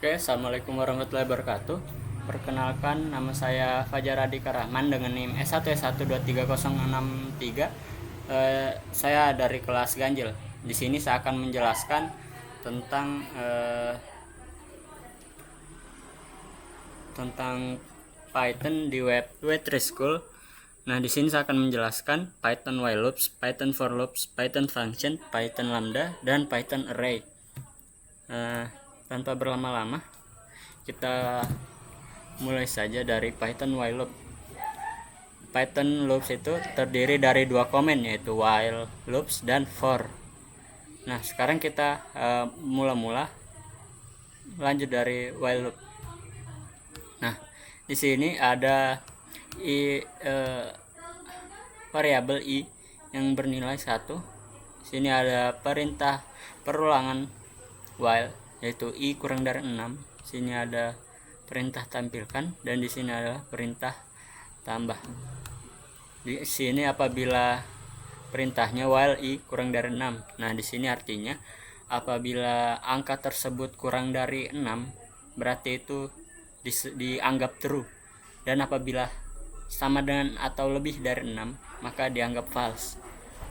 Oke, assalamualaikum warahmatullahi wabarakatuh. Perkenalkan, nama saya Fajar Adika Rahman dengan NIM S1S1230663. Saya dari kelas ganjil. Di sini saya akan menjelaskan tentang tentang Python di web W3 School. Nah, di sini saya akan menjelaskan Python while loops, Python for loops, Python function, Python lambda, dan Python array. Tanpa berlama-lama, kita mulai saja dari Python while loop. Python loops itu terdiri dari dua komen, yaitu while loops dan for. Nah, sekarang kita mula-mula lanjut dari while loop. Nah, di sini ada variabel i yang bernilai 1. Sini ada perintah perulangan while, yaitu i kurang dari 6. Sini ada perintah tampilkan, dan di sini adalah perintah tambah. Di sini apabila perintahnya while i kurang dari 6. Nah, di sini artinya apabila angka tersebut kurang dari 6, berarti itu dianggap true. Dan apabila sama dengan atau lebih dari 6, maka dianggap false.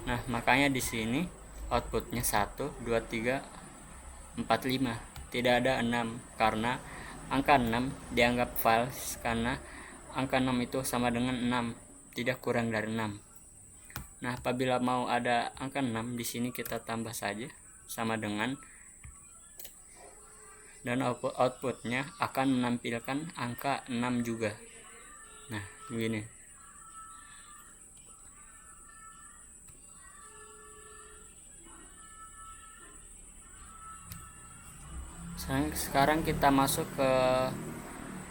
Nah, makanya di sini outputnya 1, 2, 3, 4, 5. Tidak ada 6 karena angka 6 dianggap false karena angka 6 itu sama dengan 6, tidak kurang dari 6. Nah, apabila mau ada angka 6, di sini kita tambah saja sama dengan, dan outputnya akan menampilkan angka 6 juga. Nah, begini. Sekarang kita masuk ke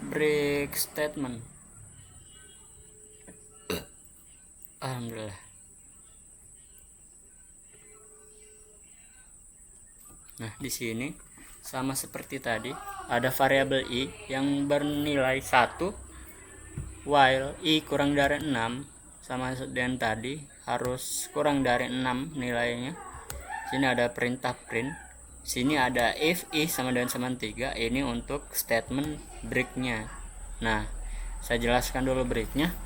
break statement. Alhamdulillah. Nah, di sini sama seperti tadi, ada variabel i yang bernilai 1, while i kurang dari 6, sama dengan tadi harus kurang dari 6 nilainya. Sini ada perintah print. Sini ada if i sama dengan 3. Ini untuk statement breaknya. Nah, saya jelaskan dulu breaknya.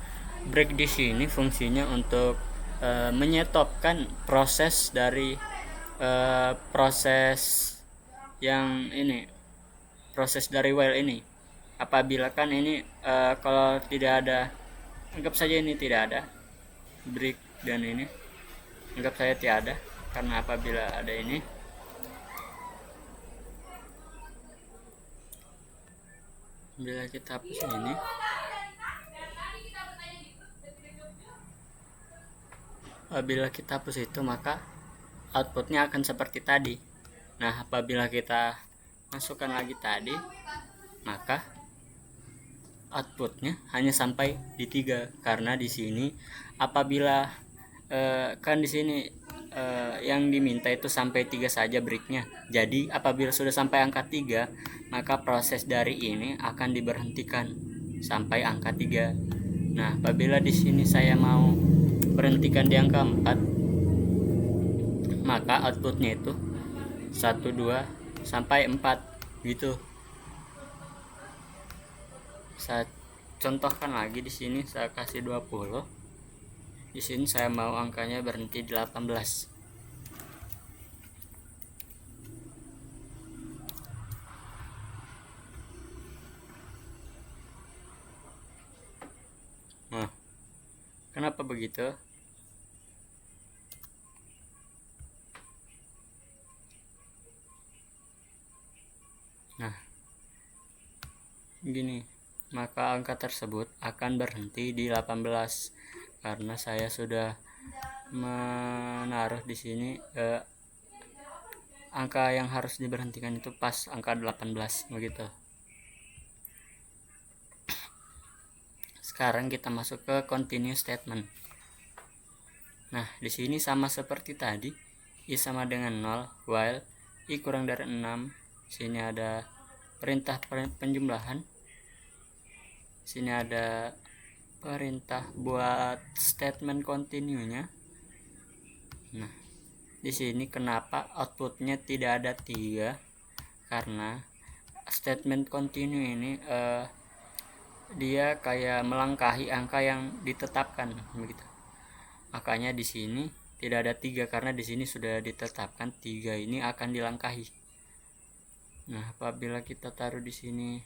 Break di sini fungsinya untuk menyetopkan proses dari proses yang ini, proses dari while ini. Apabila kan ini kalau tidak ada, anggap saja ini tidak ada break, dan ini anggap saya tiada, karena apabila ada ini, bila kita hapus ini, apabila kita hapus itu, maka outputnya akan seperti tadi. Nah, apabila kita masukkan lagi tadi, maka outputnya hanya sampai di 3, karena di sini apabila kan di sini yang diminta itu sampai 3 saja breaknya. Jadi apabila sudah sampai angka 3, maka proses dari ini akan diberhentikan sampai angka 3. Nah, apabila di sini saya mau berhentikan di angka 4, maka outputnya itu 1, 2 sampai 4 gitu. Saya contohkan lagi, di sini saya kasih 20. Di sini saya mau angkanya berhenti di 18. Nah, kenapa begitu? Nah, gini, maka angka tersebut akan berhenti di 18 karena saya sudah menaruh di sini angka yang harus diberhentikan itu pas angka 18 begitu. Sekarang kita masuk ke continue statement. Nah, di sini sama seperti tadi, i sama dengan 0, while i kurang dari 6. Sini ada perintah penjumlahan. Sini ada perintah buat statement continue-nya. Nah, di sini kenapa outputnya tidak ada 3? Karena statement continue ini dia kayak melangkahi angka yang ditetapkan begitu. Makanya di sini tidak ada 3 karena di sini sudah ditetapkan 3 ini akan dilangkahi. Nah, apabila kita taruh di sini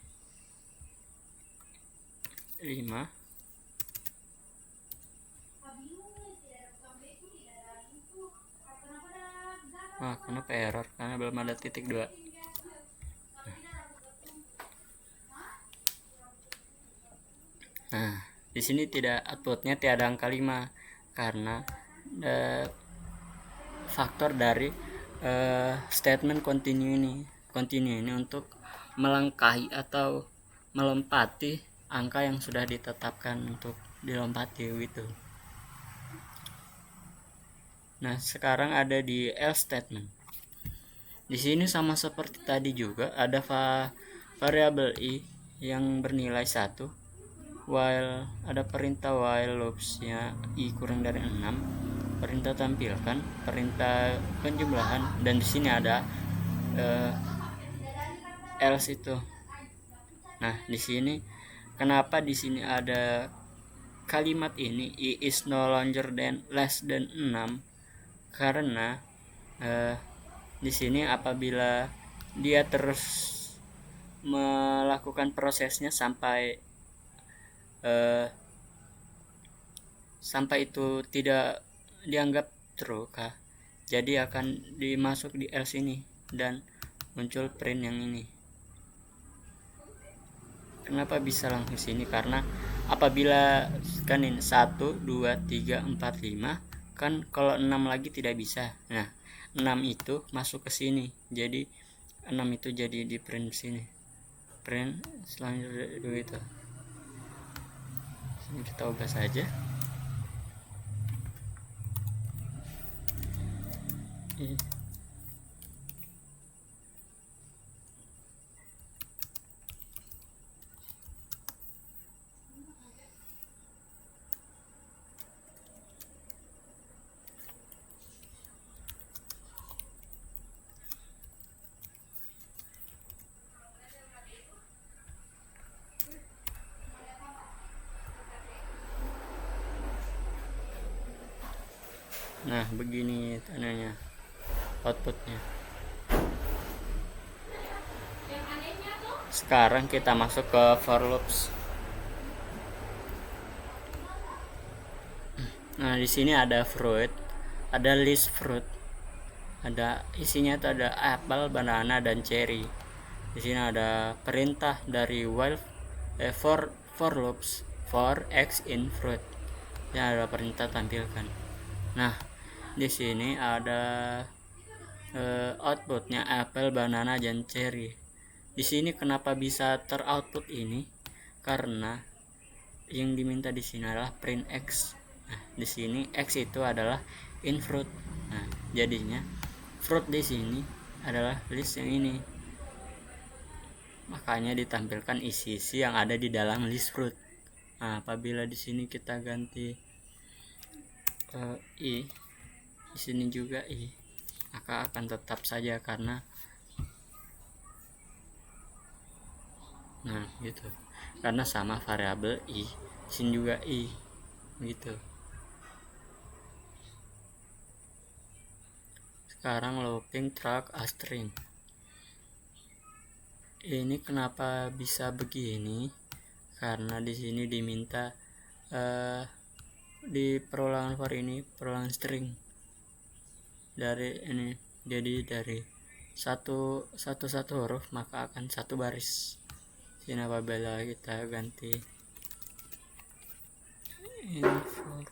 5, kenapa error? Karena belum ada titik 2. Nah, di sini tidak outputnya tiada angka 5 karena faktor dari statement continue ini untuk melangkahi atau melompati angka yang sudah ditetapkan untuk dilompati gitu. Nah, sekarang ada di else statement. Di sini sama seperti tadi juga ada variabel i yang bernilai 1, while ada perintah while loops-nya i kurang dari 6, perintah tampilkan, perintah penjumlahan, dan di sini ada else itu. Nah, di sini kenapa di sini ada kalimat ini i is no longer than less than 6? Karena di sini apabila dia terus melakukan prosesnya sampai itu tidak dianggap true kah, jadi akan dimasuk di else ini dan muncul print yang ini. Kenapa bisa langsung sini? Karena apabila kan ini 1, 2, 3, 4, 5 kan, kalau 6 lagi tidak bisa. Nah, 6 itu masuk ke sini, jadi 6 itu jadi di print sini, print selanjutnya begitu. Sini kita ubah saja. Nah, begini tandanya outputnya. Sekarang kita masuk ke for loops. Nah, di sini ada fruit, ada list fruit, ada isinya itu ada apple, banana, dan cherry. Di sini ada perintah dari while for loops for x in fruit. Ini ada perintah tampilkan. Nah, di sini ada outputnya apple, banana, dan cherry. Di sini kenapa bisa teroutput ini? Karena yang diminta di sini adalah print x. Nah, di sini x itu adalah in fruit. Nah, jadinya fruit di sini adalah list yang ini. Makanya ditampilkan isi-isi yang ada di dalam list fruit. Nah, apabila di sini kita ganti i, di sini juga i, maka akan tetap saja karena gitu, karena sama variabel i, di sini juga i gitu. Sekarang looping track a string. Ini kenapa bisa begini? Karena di sini diminta di perulangan for ini perulangan string dari ini, jadi dari satu huruf maka akan satu baris. Sini apabila kita ganti info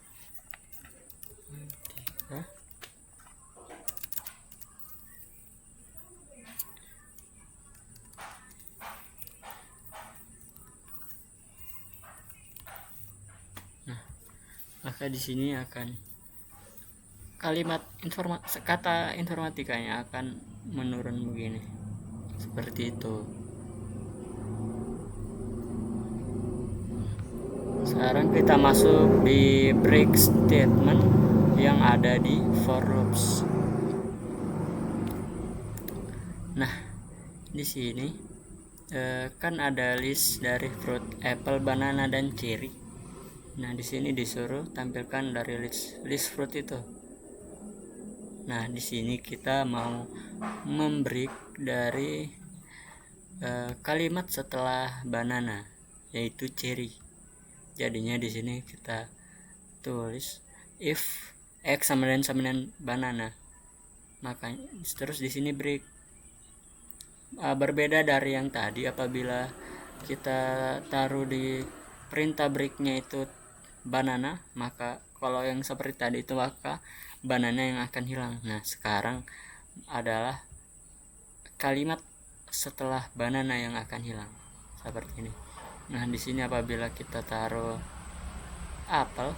3, maka di sini akan kalimat kata informatikanya akan menurun begini, seperti itu. Sekarang kita masuk di break statement yang ada di for loops. Nah, di sini kan ada list dari fruit apple, banana, dan cherry. Nah, di sini disuruh tampilkan dari list fruit itu. Nah, di sini kita mau membreak dari kalimat setelah banana, yaitu cherry. Jadinya di sini kita tulis if x sama dengan banana. Makanya terus di sini break. Berbeda dari yang tadi, apabila kita taruh di perintah breaknya itu banana, maka kalau yang seperti tadi itu maka banana yang akan hilang. Nah, sekarang adalah kalimat setelah banana yang akan hilang seperti ini. Nah, di sini apabila kita taruh apel,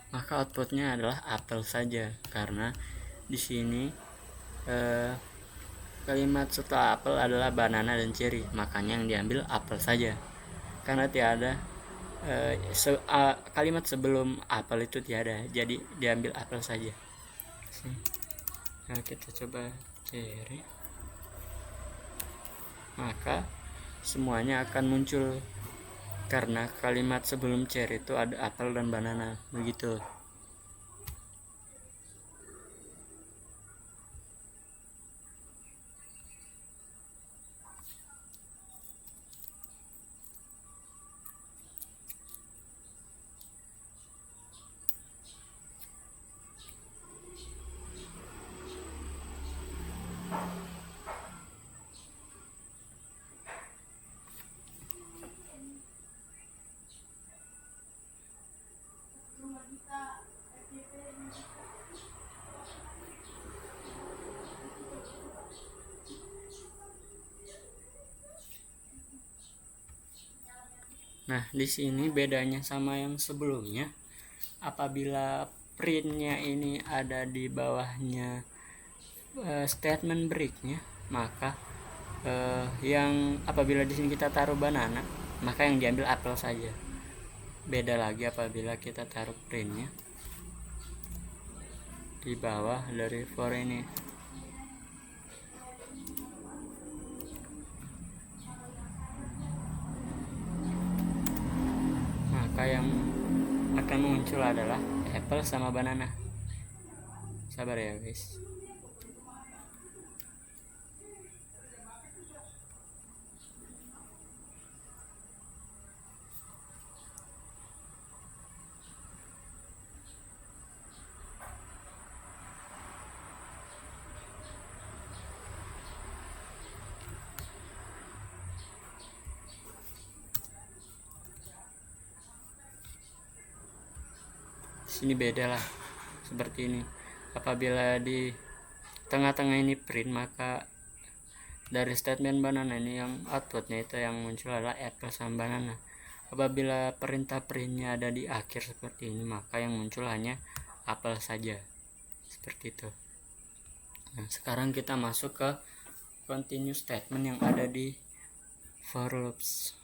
maka outputnya adalah apel saja, karena di sini kalimat setelah apel adalah banana dan cherry, makanya yang diambil apel saja, karena tiada kalimat sebelum apel itu tiada, jadi diambil apel saja. Nah, kita coba cherry, maka semuanya akan muncul karena kalimat sebelum cherry itu ada apel dan banana, begitu. Nah, di sini bedanya sama yang sebelumnya, apabila printnya ini ada di bawahnya statement breaknya, maka yang apabila di sini kita taruh banana, maka yang diambil apel saja. Beda lagi apabila kita taruh printnya di bawah dari for ini. Maka yang akan muncul adalah apple sama banana. Sabar ya guys. Sini beda lah, seperti ini. Apabila di tengah-tengah ini print, maka dari statement banana ini yang outputnya itu yang muncul adalah apple sama banana. Apabila perintah printnya ada di akhir seperti ini, maka yang muncul hanya apel saja, seperti itu. Nah, sekarang kita masuk ke continue statement yang ada di for loops.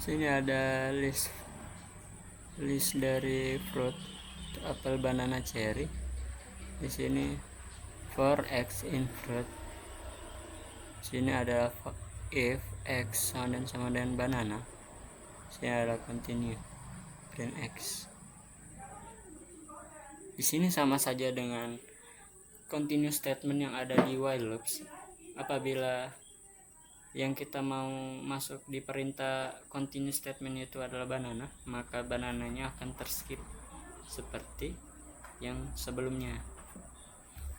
Sini ada list dari fruit apel, banana, cherry. Di sini for x in fruit. Sini ada if x sama dengan banana. Sini ada continue print x. Di sini sama saja dengan continue statement yang ada di while loops. Apabila yang kita mau masuk di perintah continue statement itu adalah banana, maka banananya akan terskip seperti yang sebelumnya.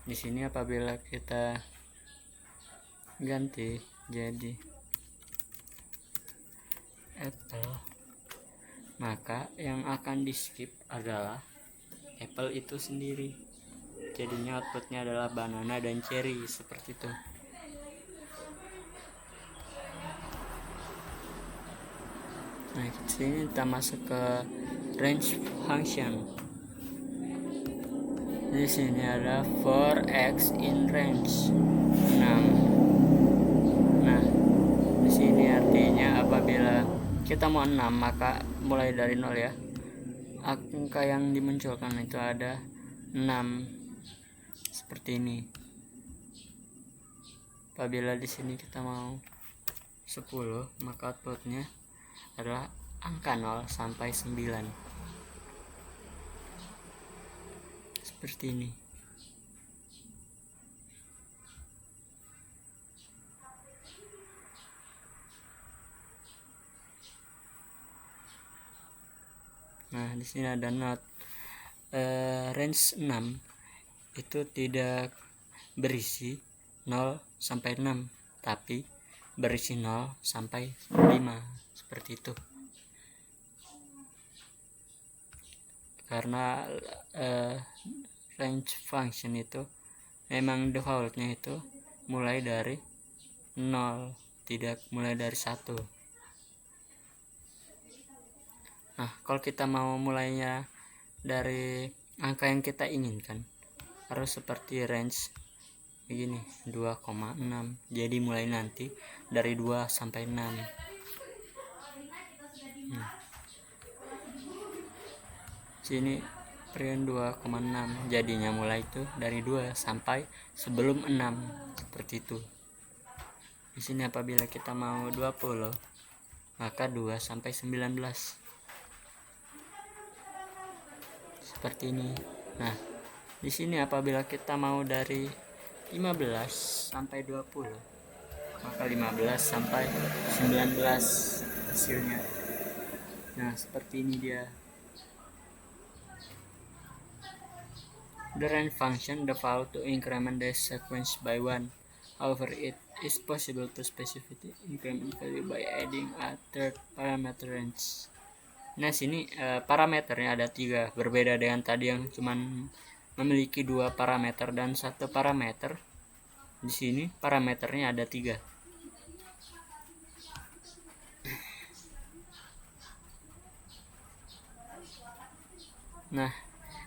Di sini apabila kita ganti jadi apple, maka yang akan di skip adalah apple itu sendiri. Jadinya outputnya adalah banana dan cherry, seperti itu. Nah, sini kita masuk ke range function. Di sini ada for x in range 6. Nah, di sini artinya apabila kita mau 6 maka mulai dari 0 ya. Angka yang dimunculkan itu ada 6 seperti ini. Apabila di sini kita mau 10 maka outputnya adalah angka 0 sampai 9 seperti ini. Nah, di sini ada not range 6 itu tidak berisi 0 sampai 6, tapi berisi 0 sampai 5 seperti itu. Karena range function itu memang defaultnya itu mulai dari 0, tidak mulai dari 1. Nah, kalau kita mau mulainya dari angka yang kita inginkan harus seperti range begini 2,6. Jadi mulai nanti dari 2 sampai 6. Sini periode 2,6. Jadinya mulai itu dari 2 sampai sebelum 6 seperti itu. Di sini apabila kita mau 20 maka 2 sampai 19. Seperti ini. Nah, di sini apabila kita mau dari 15 sampai 20 maka 15 sampai 19 hasilnya. Nah, seperti ini dia. The range function default to increment the sequence by 1. However, it is possible to specify the increment value by adding a third parameter range. Nah, sini parameternya ada 3, berbeda dengan tadi yang cuman memiliki 2 parameter dan 1 parameter. Di sini parameternya ada 3. Nah,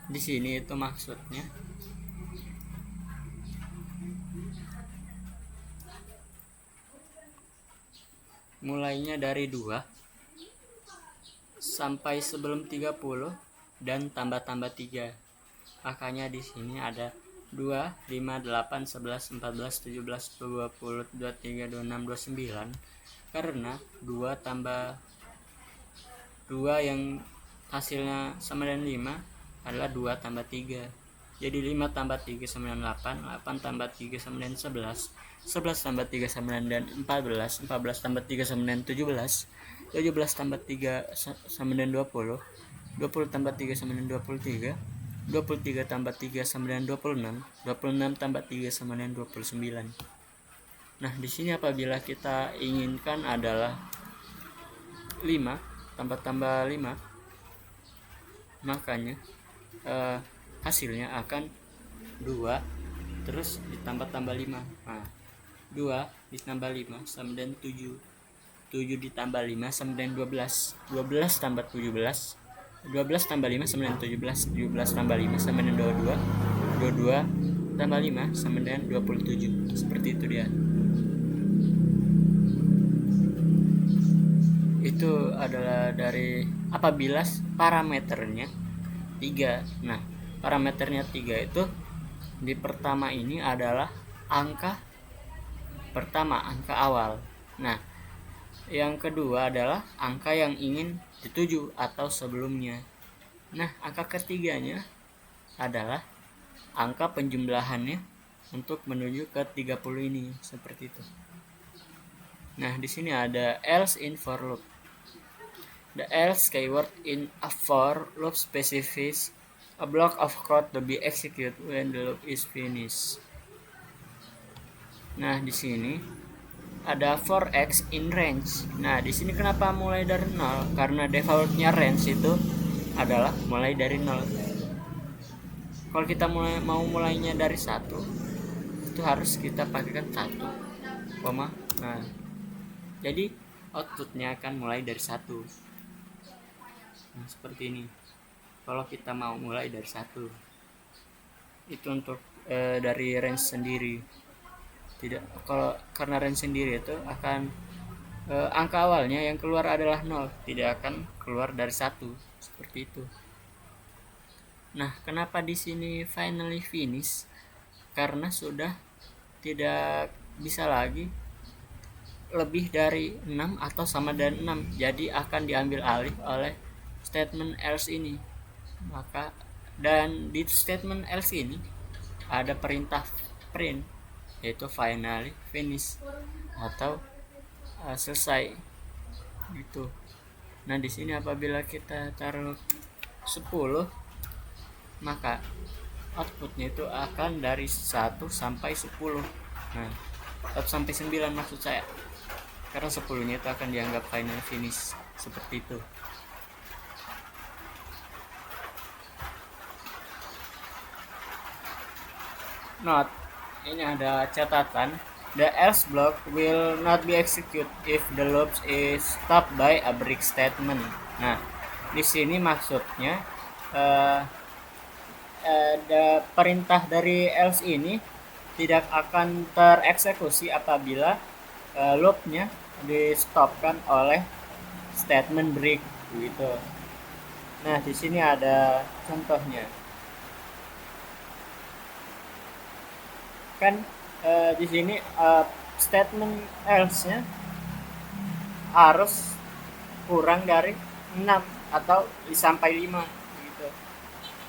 di sini itu maksudnya mulainya dari 2 sampai sebelum 30 dan tambah-tambah 3. Makanya di sini ada 2, 5, 8, 11, 14, 17, 20, 23, 26, 29. Karena 2 tambah 2 yang hasilnya sama dengan 5 adalah 2 tambah 3. Jadi 5 tambah 3 sama dengan 8, 8 tambah 3 sama dengan 11, 11 tambah 3 sama dengan 14, 14 tambah 3 sama dengan 17, 17 tambah 3 sama dengan 20, 20 tambah 3 sama dengan 23, 23 tambah 3 sama dengan 26, 26 tambah 3 sama dengan 29. Nah, di sini apabila kita inginkan adalah 5 tambah 5, makanya hasilnya akan 2 terus ditambah 5. Nah, 2 ditambah 5 sama dengan 7. 7 ditambah 5 sama dengan 12. 12 tambah 17. 12 tambah 5 sama dengan 17. 17 tambah 5 sama dengan 22. 22 tambah 5 sama dengan 27. Seperti itu dia. Itu adalah dari apabila parameternya 3. Nah, parameternya 3 itu di pertama ini adalah angka pertama, angka awal. Nah, yang kedua adalah angka yang ingin dituju atau sebelumnya. Nah, angka ketiganya adalah angka penjumlahannya untuk menuju ke 30 ini, seperti itu. Nah, di sini ada else in for loop. The else keyword in a for loop specifies a block of code to be executed when the loop is finished. Nah, di sini ada for x in range. Nah, di sini kenapa mulai dari 0? Karena defaultnya range itu adalah mulai dari 0. Kalau kita mau mulainya dari 1, itu harus kita pakaikan 1, nah. Jadi outputnya akan mulai dari 1. Nah, seperti ini. Kalau kita mau mulai dari 1. Itu untuk dari range sendiri. Tidak, kalau karena range sendiri itu akan angka awalnya yang keluar adalah 0, tidak akan keluar dari 1, seperti itu. Nah, kenapa di sini finally finish? Karena sudah tidak bisa lagi lebih dari 6 atau sama dengan 6, jadi akan diambil alih oleh statement else ini. Maka dan di statement else ini ada perintah print, yaitu finally finish atau selesai gitu. Nah, di sini apabila kita taruh 10, maka outputnya itu akan dari 1 sampai 10. Nah, 1 sampai 9 maksud saya. Karena 10-nya itu akan dianggap final finish, seperti itu. Note, ini ada catatan. The else block will not be executed if the loop is stopped by a break statement. Nah, di sini maksudnya perintah dari else ini tidak akan tereksekusi apabila loopnya di stopkan oleh statement break gitu. Nah, di sini ada contohnya. Kan di sini statement else-nya harus kurang dari 6 atau sampai 5 gitu.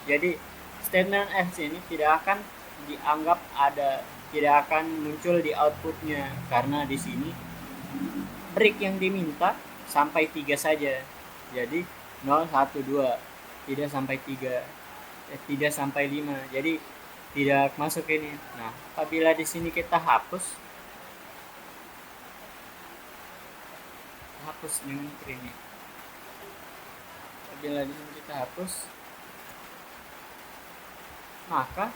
Jadi statement else ini tidak akan dianggap ada, tidak akan muncul di outputnya karena di sini break yang diminta sampai 3 saja. Jadi 0, 1, 2, tidak sampai 3, tidak sampai 5. Jadi tidak masuk ini. Nah, apabila di sini kita hapus dengan print. Apabila di sini kita hapus, maka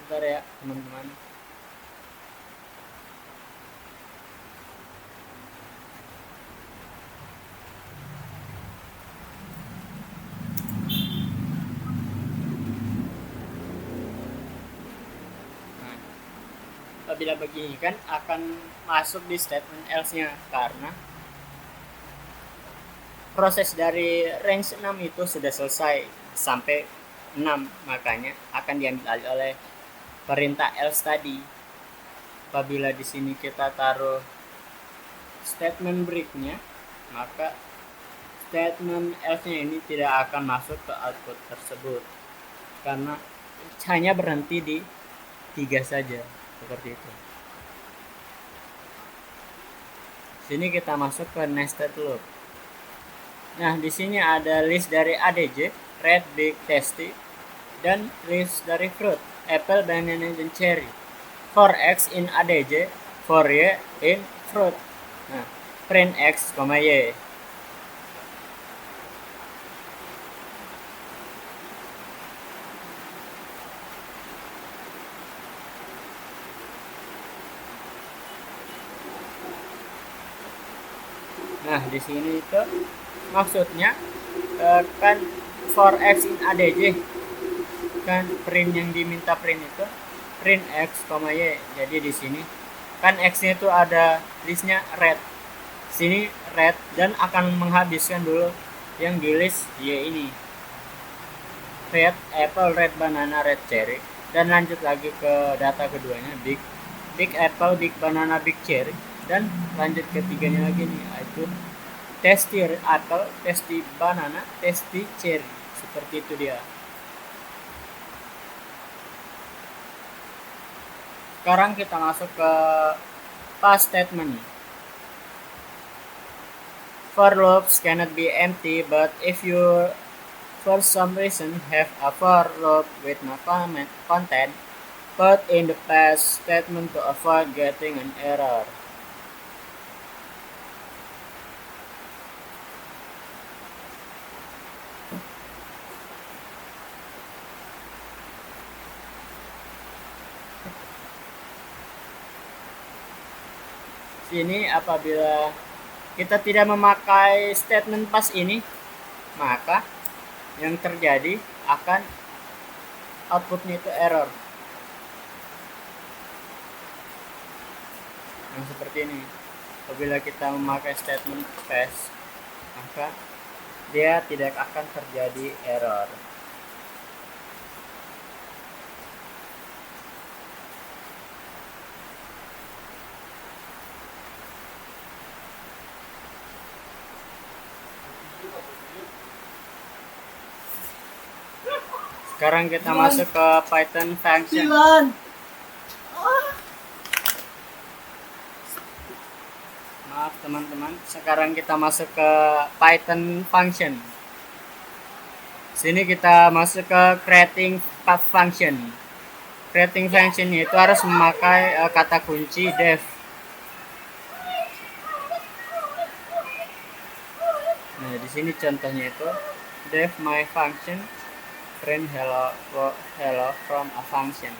bentar ya teman-teman. Apabila begini kan akan masuk di statement else-nya karena proses dari range 6 itu sudah selesai sampai 6, makanya akan diambil alih oleh perintah else tadi. Apabila di sini kita taruh statement break-nya, maka statement else-nya ini tidak akan masuk ke output tersebut karena hanya berhenti di 3 saja. Seperti itu. Sini kita masuk ke nested loop. Nah, di sini ada list dari ADJ, red, big, tasty, dan list dari fruit, apple, banana, dan cherry. For x in ADJ, for y in fruit. Nah, print x, y. Nah, di sini itu maksudnya kan for x in ADJ kan print yang diminta print itu print x, y. Jadi di sini kan x-nya itu ada listnya red. Sini red dan akan menghabiskan dulu yang di list y ini. Red apple, red banana, red cherry, dan lanjut lagi ke data keduanya big apple, big banana, big cherry, dan lanjut ketiganya lagi nih, yaitu tasty apple, tasty banana, tasty cherry. Seperti itu dia. Sekarang kita masuk ke past statement. For loops cannot be empty, but if you for some reason have a for loop with no content, put in the past statement to avoid getting an error. Sini apabila kita tidak memakai statement pas ini, maka yang terjadi akan outputnya itu error. Yang seperti ini. Apabila kita memakai statement pass, maka dia tidak akan terjadi error. Sekarang kita masuk ke Python function. Maaf teman-teman, sekarang kita masuk ke Python function. Sini kita masuk ke creating path function. Creating function itu harus memakai kata kunci def. Nah, di sini contohnya itu def my function print hello from a function.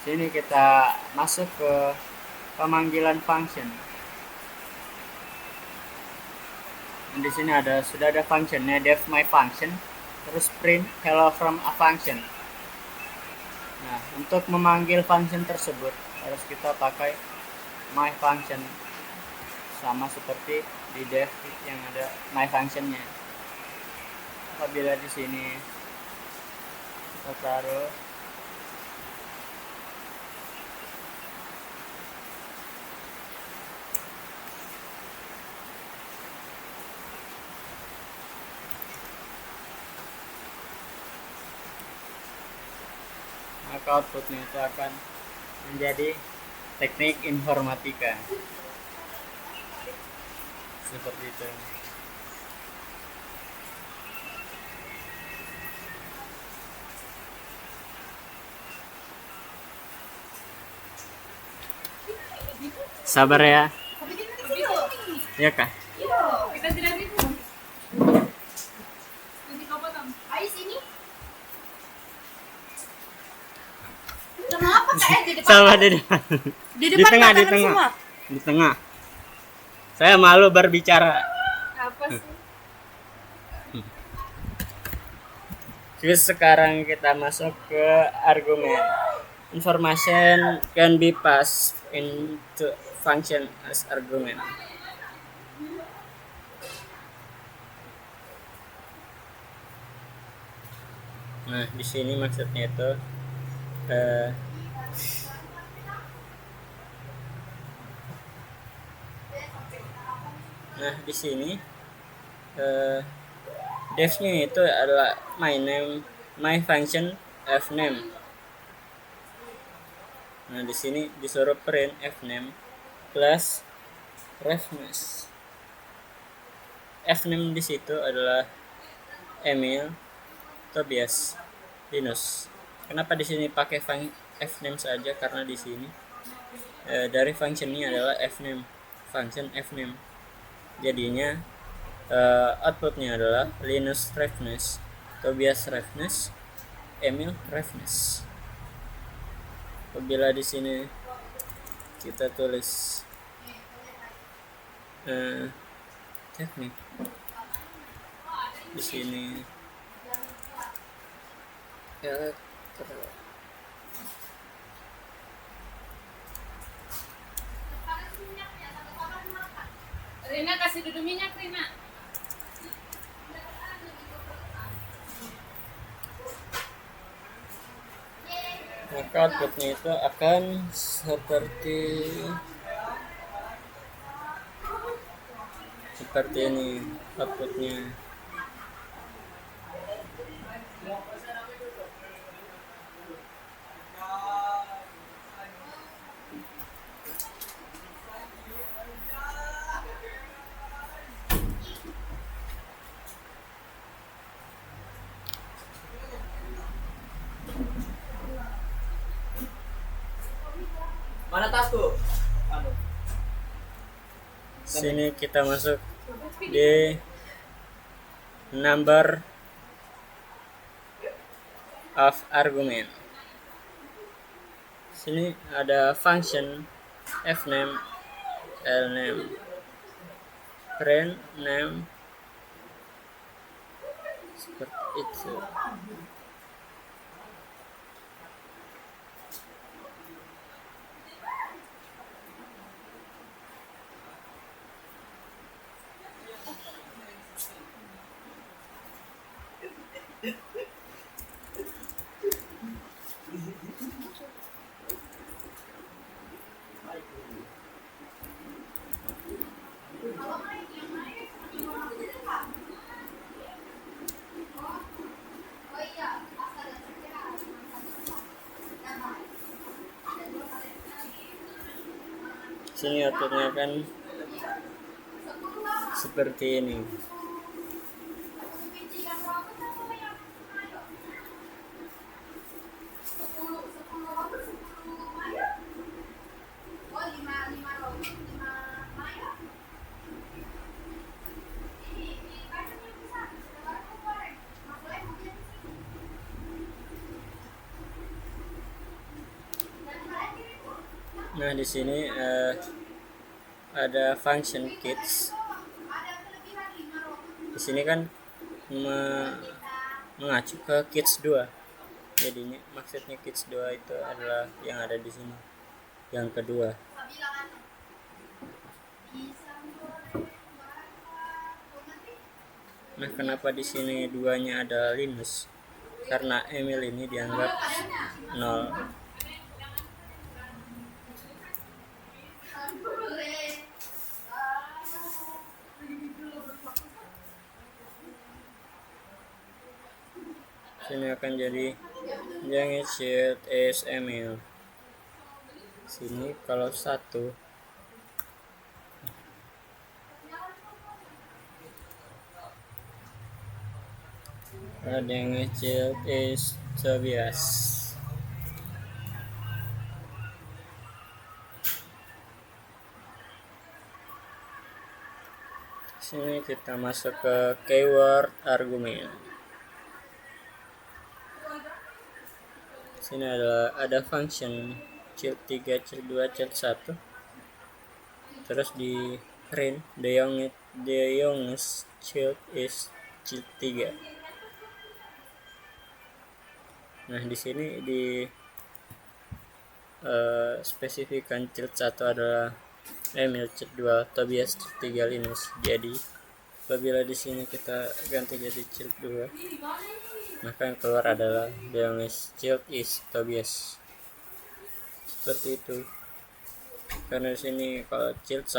Sini kita masuk ke pemanggilan function. Dan di sini sudah ada functionnya def my function, terus print hello from a function. Nah, untuk memanggil function tersebut harus kita pakai my function, sama seperti di def yang ada my functionnya. Apabila di sini kita taruh maka outputnya itu akan menjadi teknik informatika seperti itu. Sabar ya. Ya kah? Kita tidak gitu. Nanti kau potong. Ayo sini. Kenapa kayak di depan? Sama di depan. Di depan tengah, di makanan tengah. semua. Di tengah. Saya malu berbicara. Apa sih? Terus sekarang kita masuk ke argumen. Information can be passed into function as argument. Nah, di sini maksudnya itu nah di sini defnya itu adalah my name, my function, fname. Nah, di sini disuruh print fname plus reference. Fname di situ adalah Emil, Tobias, Linus. Kenapa di sini pakai fname saja? Karena di sini dari functionnya adalah fname, function fname. Jadinya outputnya adalah Linus reference, Tobias reference, Emil reference. Apabila di sini kita tulis teknik di sini Rina kasih duduk minyak Rina. maka outputnya itu akan seperti ini outputnya. Mana tasku? Sini kita masuk di number of argument. Sini ada function fname, lname. print name seperti itu. Sini aturnya kan seperti ini. Nah, di sini ada function kids. Di sini kan mengacu ke kids 2. Jadinya maksudnya kids 2 itu adalah yang ada di sini. Yang kedua. Nah, kenapa di sini duanya ada Linus? Karena Emil ini dianggap 0. Sini akan jadi yang child is Emil. Sini kalau 1 ada yang child is Tobias. Sini kita masuk ke keyword argumen. Sini ada function child 3, child 2, child 1. Terus di print the youngest child is child 3. Nah, di sini di spesifikan child 1 adalah Emil, child 2 Tobias, child 3 Linus. Jadi apabila di sini kita ganti jadi child 2, maka yang keluar adalah the youngest child is Tobias. Seperti itu. Karena di sini kalau child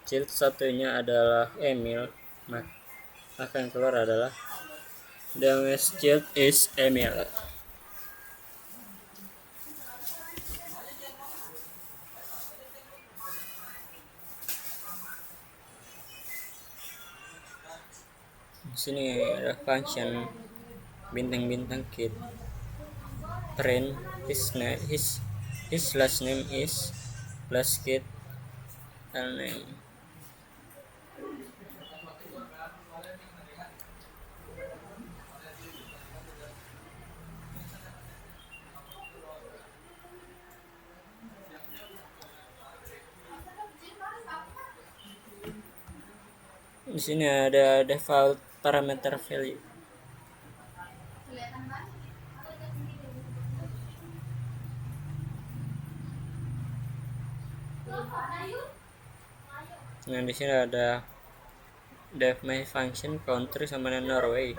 1-nya adalah Emil, maka yang keluar adalah the youngest child is Emil. Di sini ada function bintang-bintang kid. Print his last name is last kid and name. Di sini ada default parameter value. Nah, di sini ada def my function country sama dengan Norway.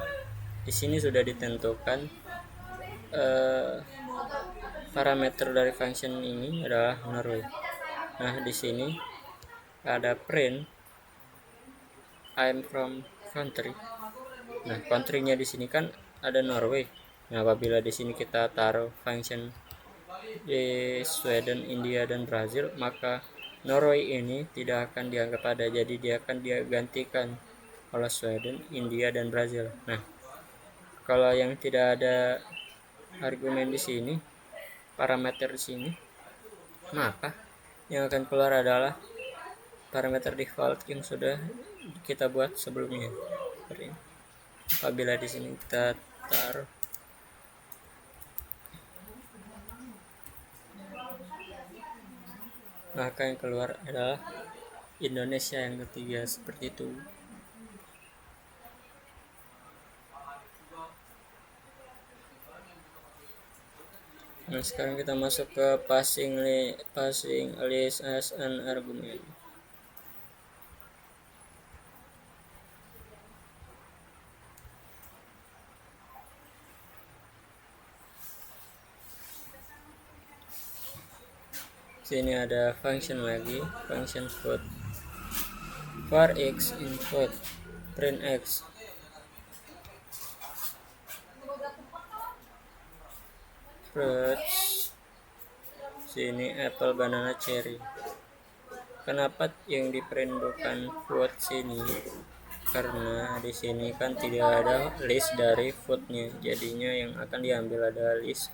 Di sini sudah ditentukan parameter dari function ini adalah Norway. Nah, di sini ada print I'm from country. Nah, country-nya di sini kan ada Norway. Nah, apabila di sini kita taruh function di Sweden, India, dan Brazil, maka Norway ini tidak akan dianggap ada. Jadi dia akan digantikan oleh Sweden, India, dan Brazil. Nah, kalau yang tidak ada argumen di sini, parameter di sini, maka yang akan keluar adalah parameter default yang sudah kita buat sebelumnya. Seperti ini. Apabila di sini kita taruh maka yang keluar adalah Indonesia yang ketiga, seperti itu. Nah, sekarang kita masuk ke passing list as an argument. Sini ada function lagi, function food, var x input, print x. Fruits, sini apple, banana, cherry. Kenapa yang diprint bukan food sini? Karena di sini kan tidak ada list dari foodnya, jadinya yang akan diambil adalah list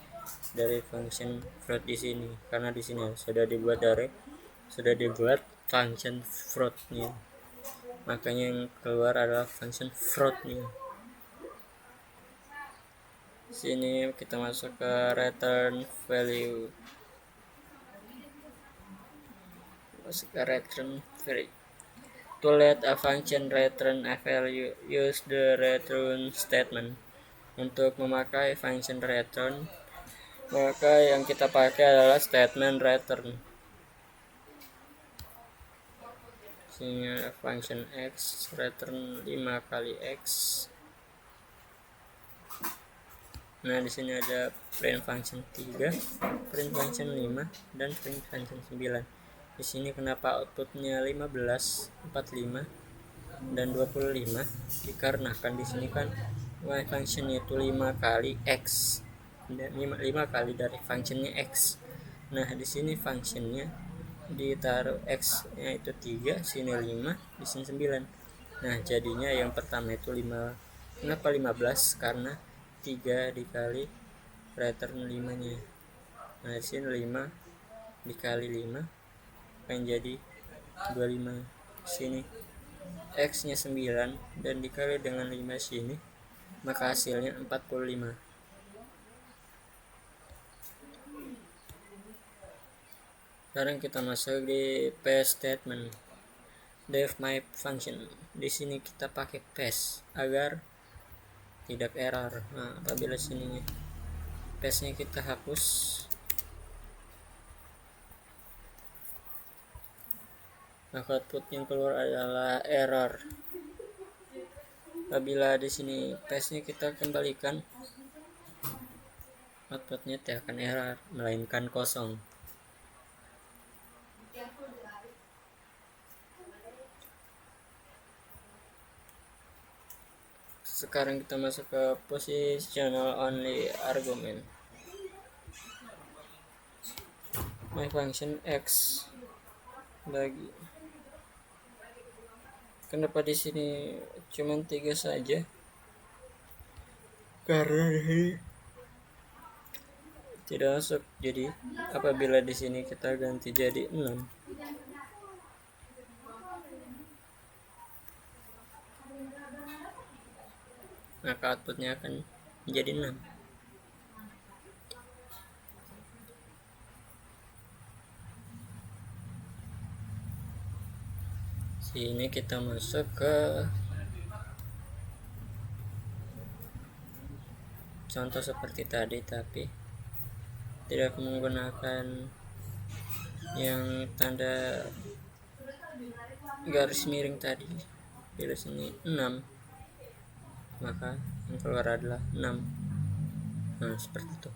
dari function fruit di sini. Karena di sini sudah dibuat function fruitnya, makanya yang keluar adalah function fruitnya. Sini kita masuk ke return value. To let a function return a value, use the return statement. Untuk memakai function return, maka yang kita pakai adalah statement return. Sini ada function x, return 5 kali x. Nah, di sini ada print function 3, print function 5, dan print function 9. Di sini kenapa outputnya 15, 45, dan 25? Dikarenakan di sini kan y function itu 5 kali x, dan 5 kali dari functionnya x. Nah, di sini functionnya ditaruh x-nya itu 3, sini 5, di sini 9. Nah, jadinya yang pertama itu 5. Kenapa 15? Karena 3 dikali return 5-nya. Nah, di sini 5 dikali 5 akan jadi 25. Sini x-nya 9 dan dikali dengan 5 sini, maka hasilnya 45. Sekarang kita masuk di paste statement. Def my function. Di sini kita pakai paste agar tidak error. Nah, apabila sini paste-nya kita hapus, maka output yang keluar adalah error. Apabila di sini paste-nya kita kembalikan, outputnya tidak akan error, melainkan kosong. Sekarang kita masuk ke positional only argument. My function x bagi. Kenapa di sini cuma 3 saja? Karena ini tidak masuk. Jadi apabila di sini kita ganti jadi 6, maka outputnya akan menjadi 6. Sini kita masuk ke contoh seperti tadi, tapi tidak menggunakan yang tanda garis miring tadi. Bila sini 6, maka yang keluar adalah 6. Nah, seperti itu.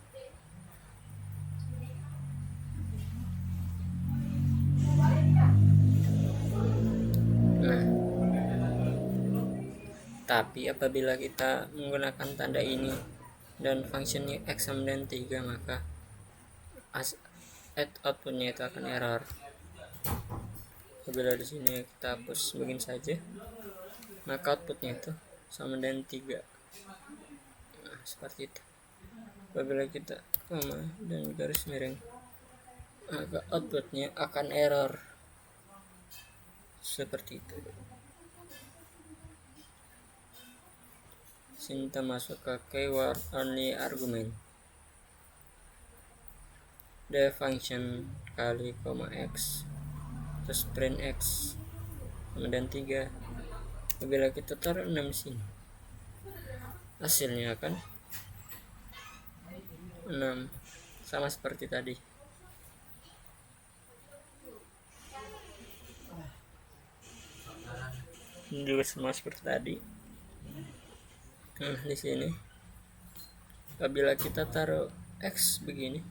Nah, tapi apabila kita menggunakan tanda ini dan functionnya x sama dengan 3, maka outputnya itu akan error. Apabila di sini kita hapus begini saja, maka outputnya itu sama dengan 3. Nah, seperti itu. Apabila kita koma dan garis miring, maka outputnya akan error. Seperti itu. Sini kita masuk ke keyword only argument. The function kali koma x, terus print x. kemudian 3. Apabila kita taruh 6 sini, hasilnya akan 6, sama seperti tadi. Ini juga sama seperti tadi. Nah, di sini apabila kita taruh X begini,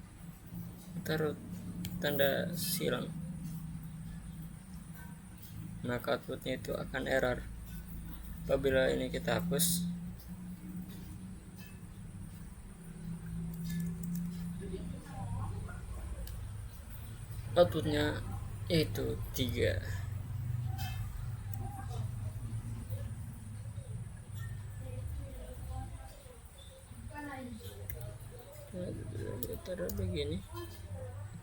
taruh tanda silang, maka outputnya itu akan error. Apabila ini kita hapus, outputnya yaitu 3. Taruh begini,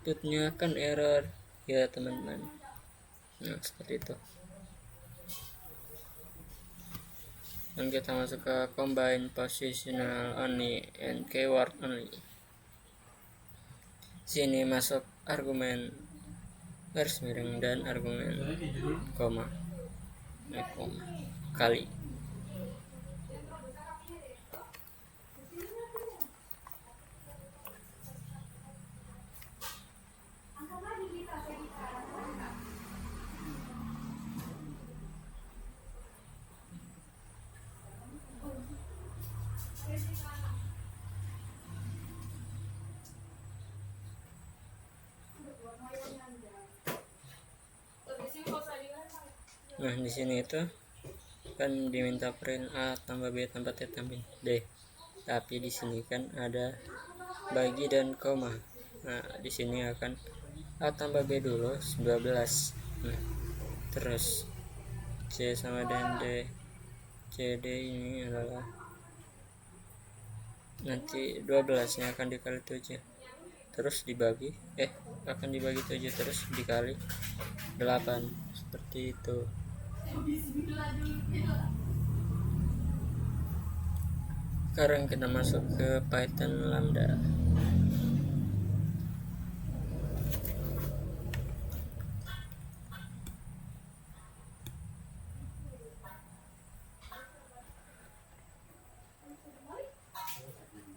outputnya akan error ya teman-teman. Nah, seperti itu. Dan kita masuk ke combine positional only and keyword only. Sini masuk argumen garis miring dan argumen koma kali. Nah, di sini itu kan diminta print A tambah B tambah T tambah D. Tapi di sini kan ada bagi dan koma. Nah, di sini akan A tambah B dulu 12. Nah, terus C sama dengan D. CD ini adalah nanti 12 nya akan dikali 7. Terus dibagi akan dibagi 7 terus dikali 8. Seperti itu. Sekarang kita masuk ke Python Lambda.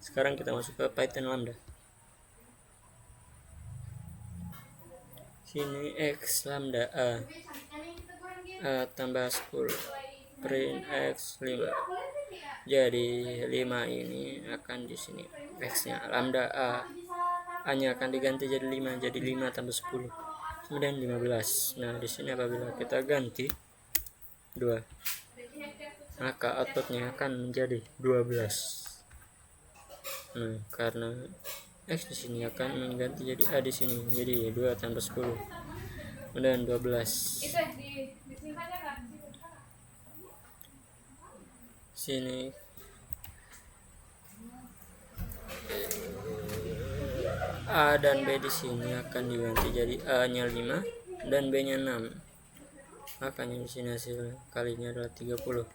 Sekarang kita masuk ke Python Lambda. Sini X lambda A tambah 10 print X 5. Jadi 5 ini akan di sini X nya lambda A nya akan diganti jadi 5, jadi 5 tambah 10 kemudian 15. Nah, di sini apabila kita ganti 2, maka outputnya akan menjadi 12. Nah, karena X di sini akan mengganti jadi A di sini, jadi 2 tambah 10 kemudian 12. Sini A dan B di sini akan diganti jadi A nya 5 dan B nya 6. Makanya di sini hasil kalinya adalah 30.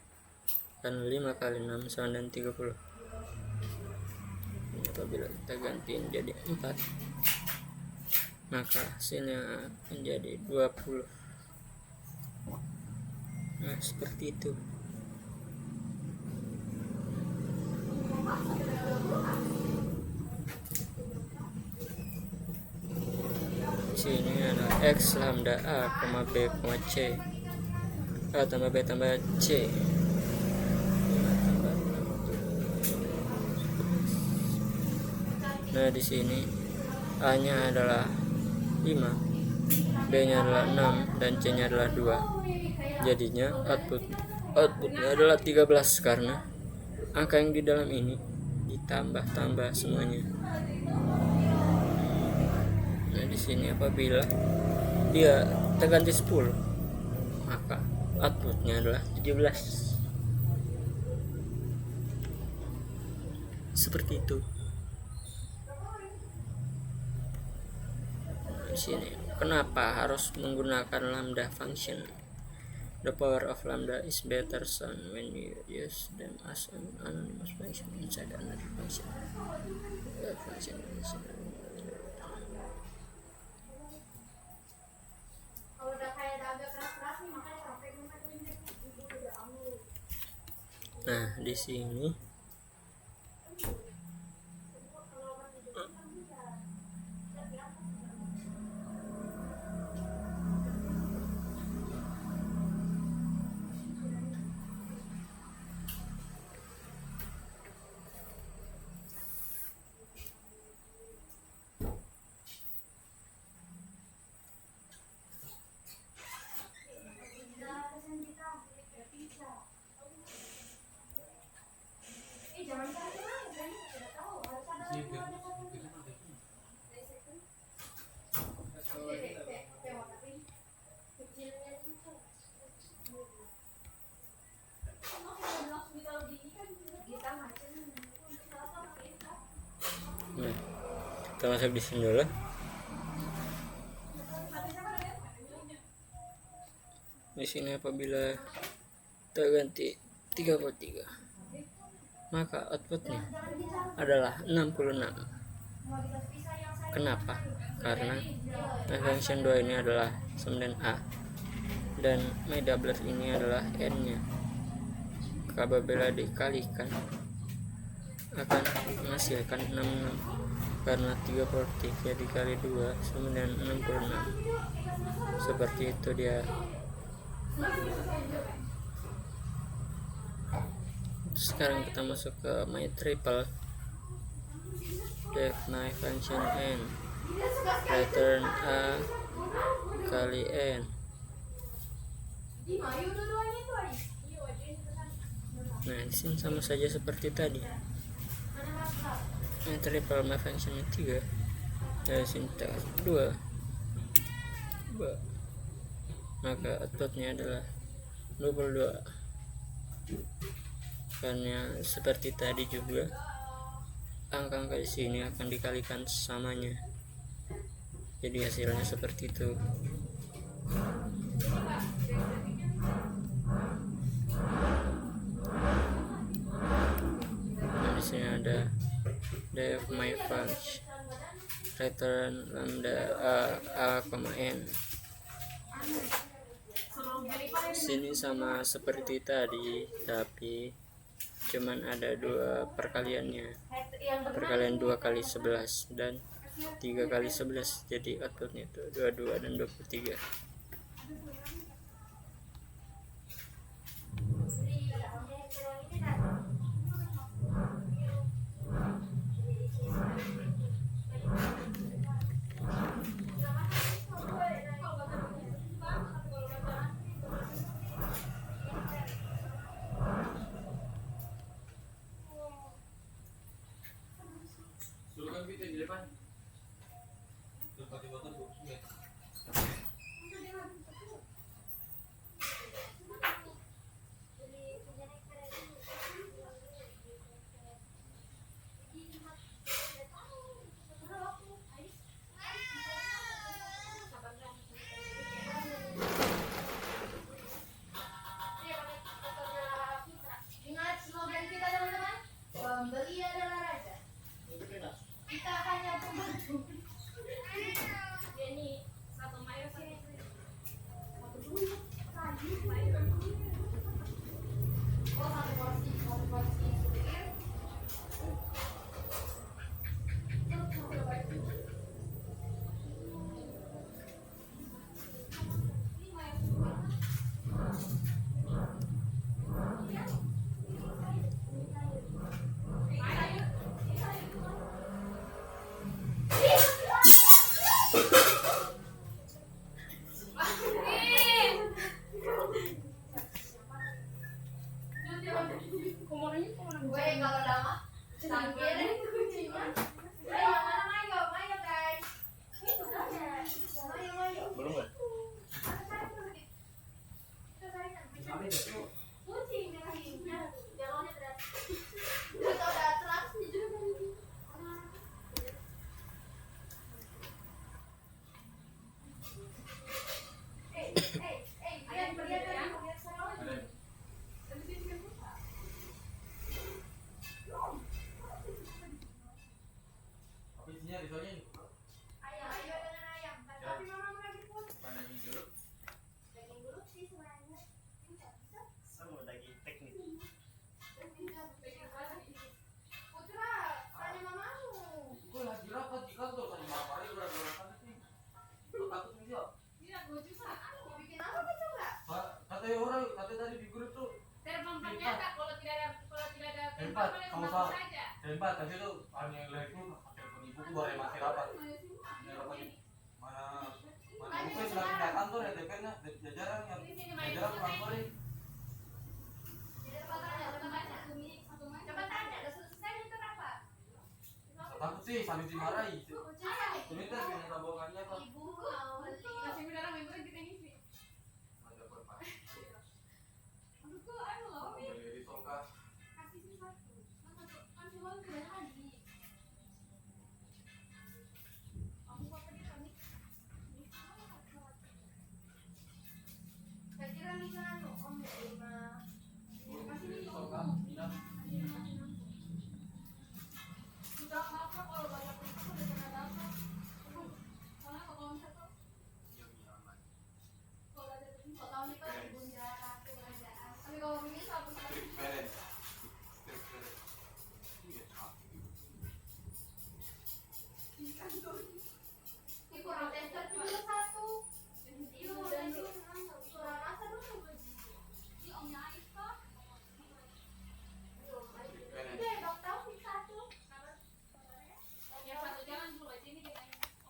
Dan 5 kali 6 sama dengan 30. Apabila kita gantiin jadi 4, maka hasilnya menjadi 20. Nah, seperti itu. Sini ada X lambda A, B, C. A tambah B tambah C. Nah, di sini A nya adalah 5, B nya adalah 6 dan C nya adalah 2. Jadinya outputnya adalah 13 karena angka yang di dalam ini ditambah-tambah semuanya. Nah, di sini apabila dia terganti 10, maka outputnya adalah 17. Seperti itu. Di sini kenapa harus menggunakan lambda function? The power of lambda is better shown when you use them as an anonymous function inside another function. Kalau udah kayak agak keras-keras nih makanya capek. Nah, di sini nah, kita masuk di sini dulu. Di sini apabila terganti 33, maka outputnya adalah 66. Kenapa? Karena my function 2 ini adalah 9A dan my doublet ini adalah n nya. Apabila dikalikan akan menghasilkan 66, karena 33 dikali 2 66. Seperti itu dia. Sekarang kita masuk ke my triple. Def my function n, return a kali n. Nah, di sini sama saja seperti tadi. My triple my function 3, dari sini 2, maka outputnya adalah 22. Karena seperti tadi juga, angka-angka di sini akan dikalikan samanya, jadi hasilnya seperti itu. Nah, di sini ada def my function return lambda a, n. Sini sama seperti tadi, tapi cuman ada 2 perkaliannya, perkalian 2 kali 11 dan 3 kali 11, jadi outputnya itu 22 dan 23. Pembeli adalah raja. Kita hanya pembantu. Ini satu mayo satu dulu. Oh, satu porsi sudir. Gue kalau lama sambil kucingnya. Ayo mana mayo guys. Itu mayo. Belum kan? Kucing jalannya berat. Udah terang juga. Apa isinya risolnya? Ayo dengan ayam. Tapi mama lagi pun. Pandangin dulu. Daging dulu sih sebenarnya. Bisa. ternyata kalau tidak ada Empat, boleh kamu menghapus salah. saja. Empat, tadi itu hanya yang itu pakai ibu boleh masih rapat. Ini rapat ini. Mana buku yang sudah pindah kantor ya DPR-nya, jajaran yang jajaran kantor ini. Coba tanya, udah selesai itu apa? Takut sih sambil dimarahi. Ini kan yang tabungannya apa? Ibu mau beli. Masih beneran member kita ngisi. Ada berapa? Aku anu loh. Beli di tongkat. Kasih sih satu. Kan cuma udah lagi. Aku kok tadi kami. Saya kira nih anu om ya kasih nih om. Tongkat, iya. Sudah apa kalau banyak itu udah kena data. Soalnya kalau misalnya Iya, aman. kalau ada kalau tahun ini kan bunjara kerajaan. Tapi kalau ini satu kali. Beres. Beres. Iya, Ini kurang tester juga satu. Iya, dan kurang rasa dulu. Ini omnya Ais kok. Udah, Bang tahu sih satu. Ya satu jalan dulu aja ini kita.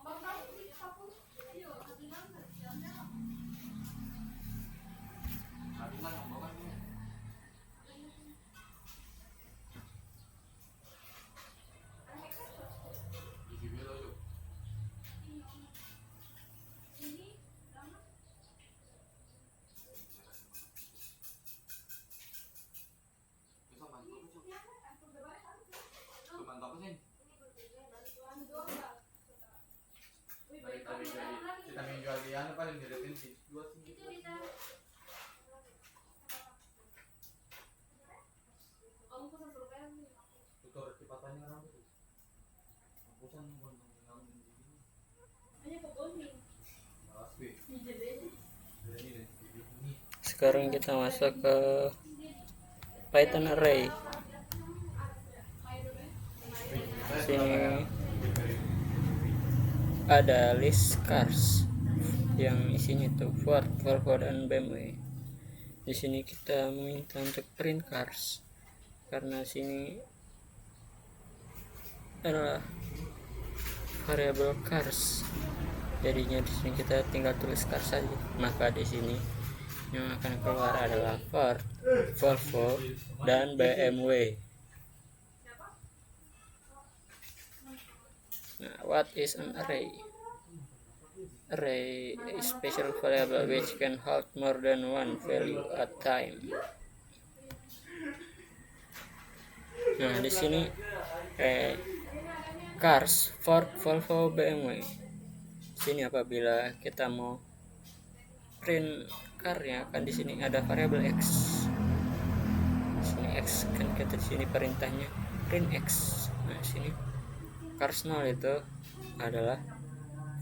Bang tahu sih satu. Iya, satu jalan. Habis lah yang bawa ini. Isi biru yuk. Ini lama. Bisa bantu aku, Cuk. Tuh, bantu aku, Sin. Kita menjual di anu paling di retensi. Dua sih. Itu bisa. Kamu pesan survei nih. Tutor kecepatannya kan tuh. Hapusan bukan ngomong di sini. Hanya kegoning. Malas gue. Jadi Ini deh, ini. Sekarang kita masuk ke Python array. Sini ada list cars yang isinya tuh Ford, Volvo dan BMW. Di sini kita meminta untuk print cars karena sini adalah variabel cars. Jadinya di sini kita tinggal tulis cars saja. Maka di sini yang akan keluar adalah Ford, Volvo dan BMW. Nah, what is an array? Array is special variable which can hold more than one value at time. Nah, di sini cars Ford, Volvo, BMW. Sini apabila kita mau print car-nya kan di sini ada variabel x. Di sini x kan kita di sini perintahnya print x. Nah, sini cars 0 itu adalah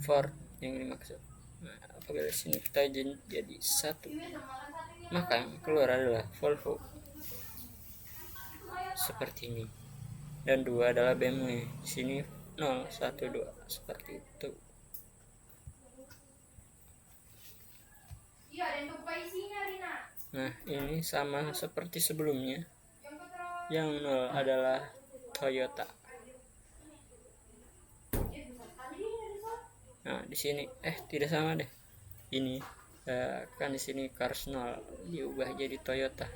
Ford yang dimaksud. Nah, apabila di sini kita jadi 1, maka yang keluar adalah Volvo. Seperti ini. Dan 2 adalah BMW. Di sini 0, 1, 2 seperti itu. iya, dan buka isinya Rina. Nah, ini sama seperti sebelumnya. Yang keterang. Yang 0 adalah Toyota. Nah, di sini tidak sama deh. Ini kan di sini cars 0 diubah jadi Toyota.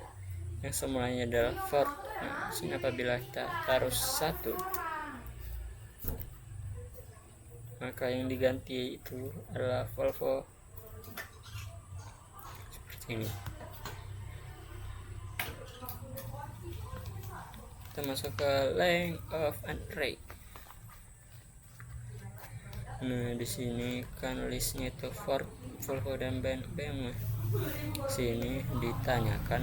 Yang semulanya adalah Ford. Nah, di sini apabila kita taruh 1, maka yang diganti itu adalah Volvo. Seperti ini. Kita masuk ke length of an array. Nah, di sini kan listnya itu Ford, Volvo dan BMW. Sini ditanyakan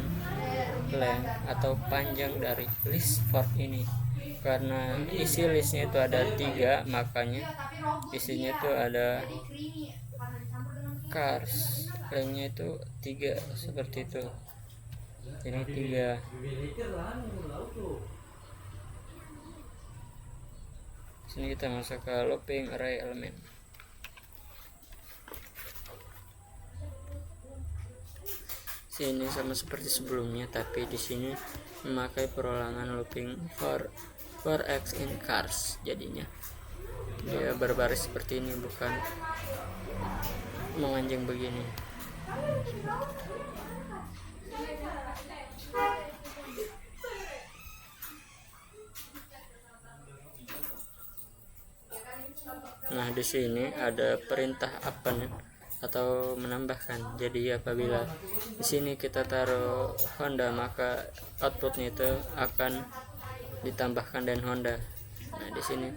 length atau panjang dari list Ford ini. Karena isi listnya itu ada 3, makanya isinya itu ada cars. Lengthnya itu 3 seperti itu. Ini 3. Sini kita masuk ke looping array element. Sini sama seperti sebelumnya, tapi di sini memakai perolangan looping for X in cars. Jadinya dia berbaris seperti ini, bukan memanjang begini. Nah, di sini ada perintah append atau menambahkan. Jadi apabila di sini kita taruh Honda, maka outputnya itu akan ditambahkan dan Honda. Nah, di sini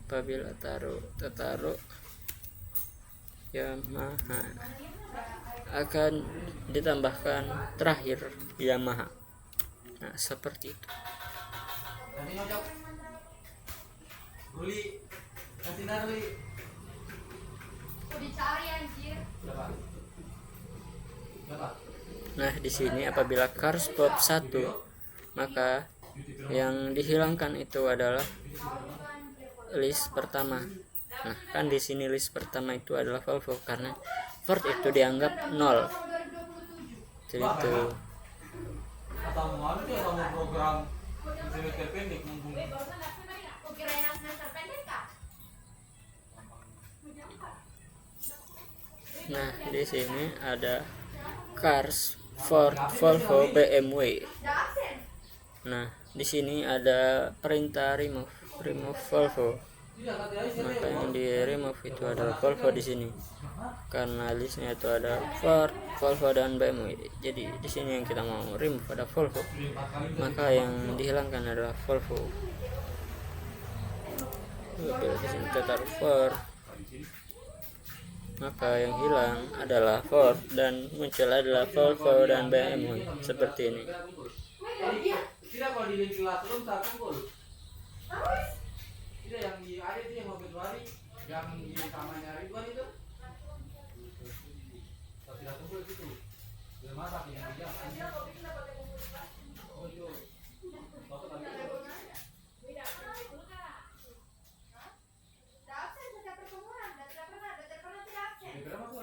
apabila taruh Yamaha, akan ditambahkan terakhir Yamaha. Nah, seperti itu. Nanti ngajak Ruli, kasih Narli. Udah dicari anjir. Berapa? Berapa? Nah, di sini apabila cars pop 1, maka yang dihilangkan itu adalah list pertama. Nah, kan di sini list pertama itu adalah Volvo, karena Ford itu dianggap 0. Jadi itu. Atau mau itu atau mau program semester pendek mumpung. Kirain semester pendek kah? Nah, di sini ada cars Ford, Volvo, BMW. Nah, di sini ada perintah remove Volvo. Maka yang di remove itu adalah Volvo di sini. Karena listnya itu ada Ford, Volvo dan BMW. Jadi di sini yang kita mau remove pada Volvo. Maka yang dihilangkan adalah Volvo. Bila di sini kita taruh Ford, maka yang hilang adalah Ford dan muncul adalah Volvo dan BMW seperti ini. Tidak kalau di Classroom tak kumpul. Tidak yang di ada itu yang Februari, yang di samanya Ridwan itu. Tidak kumpul itu. Belum masak yang di jam. Oh itu. Waktu tadi itu. Tidak masuk lagi. Tidak masuk.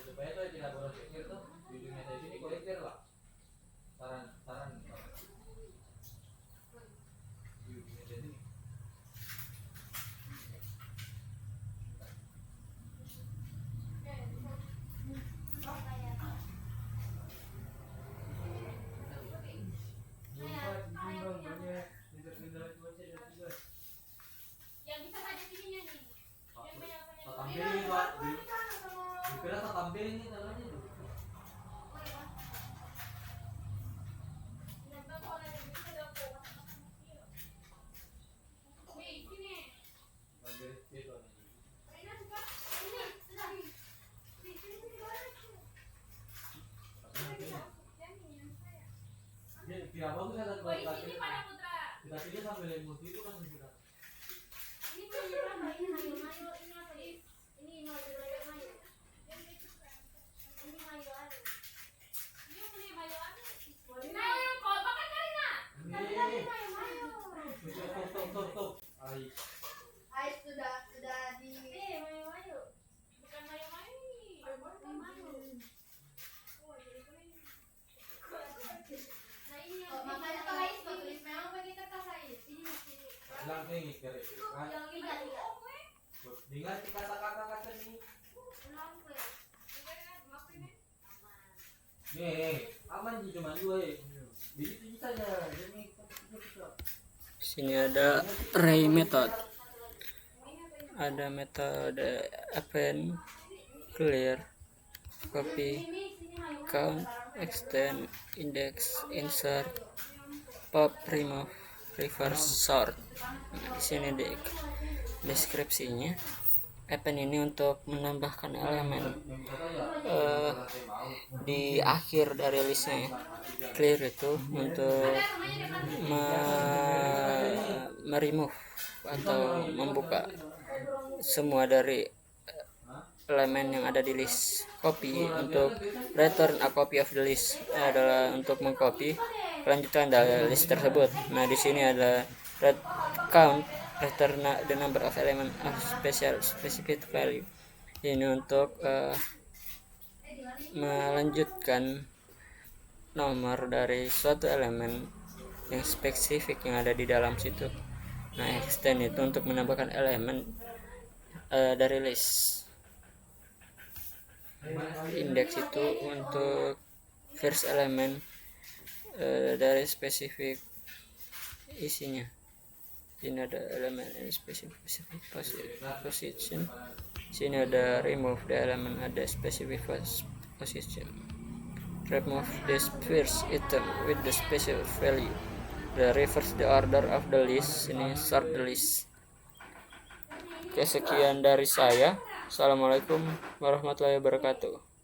Supaya itu tidak boros pikir tuh di dunia saya sini kolektor lah. Saran di dunia saya sini. Yang bisa saja sininya nih. Tampilin Pak. Dikira tak tampilin ini namanya tuh. Tidak bagus ada kita pilih sambil emosi itu kan sudah. Stop. Ais sudah di bukan mayo ini. Nah ini yang makanya tuh Ais tulis memang bagi kertas Ais. Ini Bilang nih kere. Kan yang tiga. dengar kata-kata ini. Nih, aman sih cuma dua ya. Jadi itu saja. Jadi Sini ada array method. Ada metode append, clear, copy, count, extend, index, insert, pop, remove, reverse, sort. Nah, di sini deskripsinya. Append ini untuk menambahkan elemen di akhir dari listnya. Clear itu untuk meremove atau membuka semua dari elemen yang ada di list. Copy untuk return a copy of the list, adalah untuk mengcopy kelanjutan dari list tersebut. Nah, di sini ada count return the number of element of specific value. Ini untuk melanjutkan nomor dari suatu elemen yang spesifik yang ada di dalam situ. Nah, extend itu untuk menambahkan elemen dari list. Index itu untuk first element dari spesifik isinya. Ini ada elemen specific position. Sini ada remove the element ada specific position. Remove the first item with the specific value. The reverse the order of the list. Ini sort the list. Oke, sekian dari saya. Assalamualaikum warahmatullahi wabarakatuh.